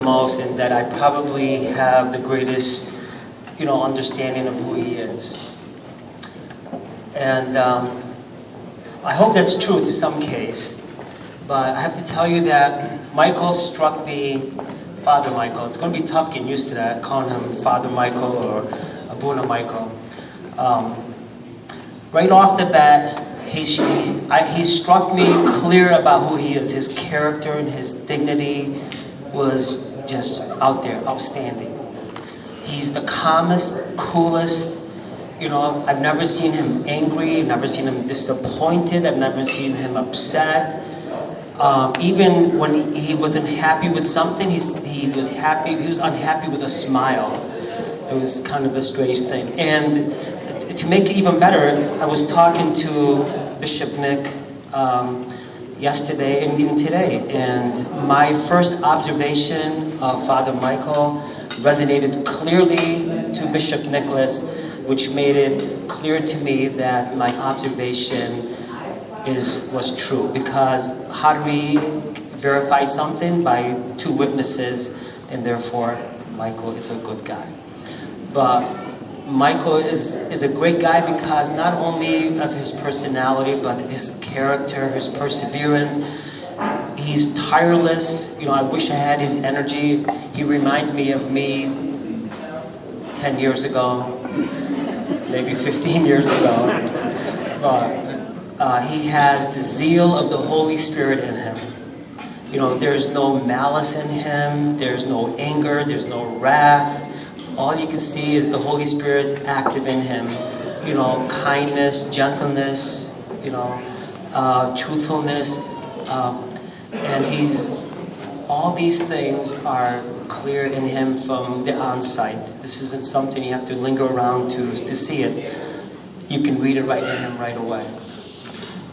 most, and that I probably have the greatest, understanding of who he is. And I hope that's true to some case, but I have to tell you that Michael struck me, Father Michael. It's going to be tough getting used to that, calling him Father Michael or Abuna Michael. Right off the bat, he struck me clear about who he is. His character and his dignity was just out there, outstanding. He's the calmest, coolest. I've never seen him angry. I've never seen him disappointed. I've never seen him upset. Even when he wasn't happy with something, he was happy. He was unhappy with a smile. It was kind of a strange thing. And to make it even better, I was talking to Bishop Nick yesterday and even today, and my first observation of Father Michael resonated clearly to Bishop Nicholas, which made it clear to me that my observation was true. Because how do we verify something? By two witnesses, and therefore Michael is a good guy. But Michael is a great guy because not only of his personality, but his character, his perseverance. He's tireless. I wish I had his energy. He reminds me of me 10 years ago, maybe 15 years ago. But he has the zeal of the Holy Spirit in him. There's no malice in him. There's no anger. There's no wrath. All you can see is the Holy Spirit active in him. Kindness, gentleness, truthfulness. And all these things are clear in him from the on-site. This isn't something you have to linger around to see it. You can read it right in him right away.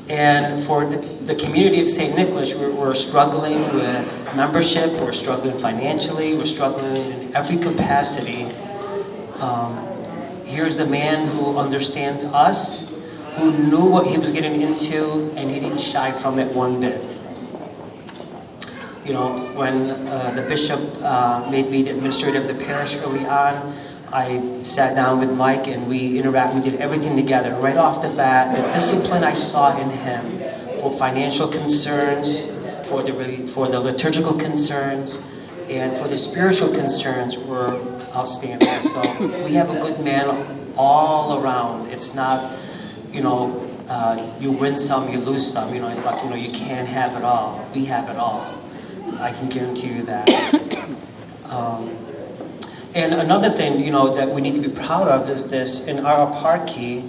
And for the community of St. Nicholas, we're struggling with membership, we're struggling financially, we're struggling in every capacity. Here's a man who understands us, who knew what he was getting into, and he didn't shy from it one bit. When the bishop made me the administrator of the parish early on, I sat down with Mike and we did everything together. Right off the bat, the discipline I saw in him for financial concerns, for the liturgical concerns, and for the spiritual concerns were outstanding. So we have a good man all around. It's not, you win some, you lose some. It's like, you can't have it all. We have it all. I can guarantee you that. And another thing, that we need to be proud of is this. In our eparchy,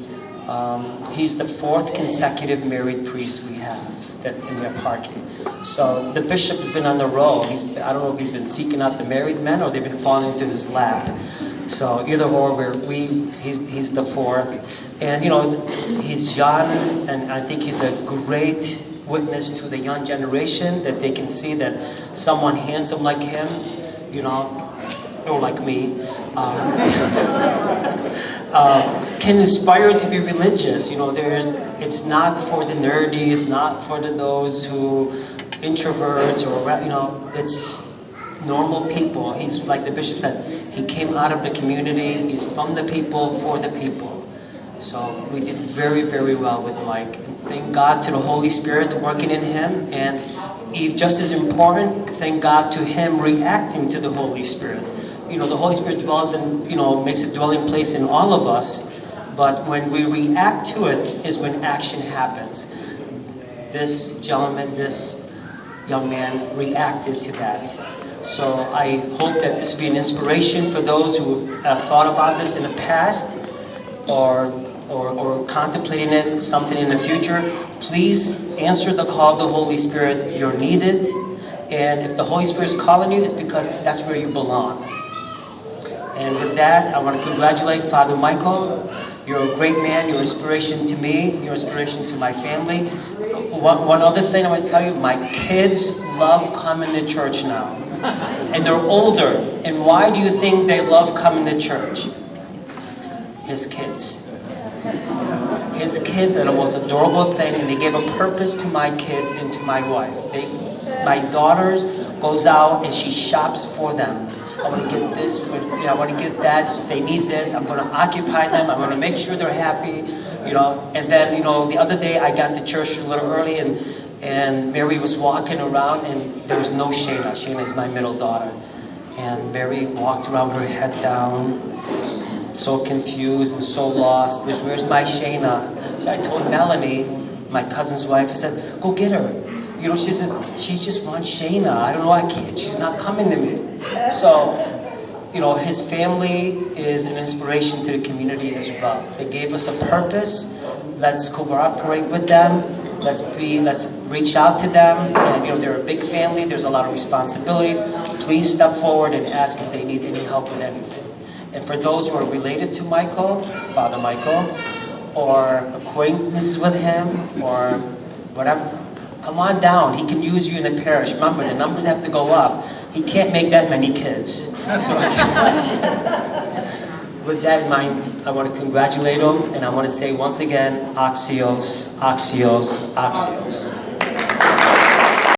he's the fourth consecutive married priest we have in the eparchy. So the bishop has been on the roll. I don't know if he's been seeking out the married men or they've been falling into his lap. So either or, he's the fourth. And he's young, and I think he's a great witness to the young generation, that they can see that someone handsome like him, or like me, can inspire to be religious. It's not for the nerdy, it's not for those who introverts or it's normal people. He's like the bishop said, he came out of the community, he's from the people, for the people. So we did very, very well with Mike. And thank God to the Holy Spirit working in him, and just as important, thank God to him reacting to the Holy Spirit. The Holy Spirit dwells in, makes a dwelling place in all of us, but when we react to it is when action happens. This gentleman, this young man reacted to that. So I hope that this will be an inspiration for those who have thought about this in the past or contemplating it, something in the future. Please answer the call of the Holy Spirit. You're needed. And if the Holy Spirit is calling you, it's because that's where you belong. And with that, I want to congratulate Father Michael. You're a great man. You're an inspiration to me. You're an inspiration to my family. One other thing I want to tell you, my kids love coming to church now. And they're older. And why do you think they love coming to church? His kids. His kids are the most adorable thing, and they give a purpose to my kids and to my wife. My daughters goes out and she shops for them. I want to get this, I want to get that, they need this, I'm going to occupy them, I'm going to make sure they're happy, And then, the other day I got to church a little early and Mary was walking around and there was no Shayna. Shayna is my middle daughter. And Mary walked around with her head down, so confused and so lost. Where's my Shayna? So I told Melanie, my cousin's wife, I said, go get her. She says, she just wants Shayna. I don't know, I can't, she's not coming to me. So, his family is an inspiration to the community as well. They gave us a purpose. Let's cooperate with them. Let's reach out to them. And, they're a big family. There's a lot of responsibilities. Please step forward and ask if they need any help with anything. And for those who are related to Michael, Father Michael, or acquaintances with him, or whatever, come on down. He can use you in the parish. Remember, the numbers have to go up. He can't make that many kids. So, with that in mind, I want to congratulate him, and I want to say once again, Axios, Axios, Axios.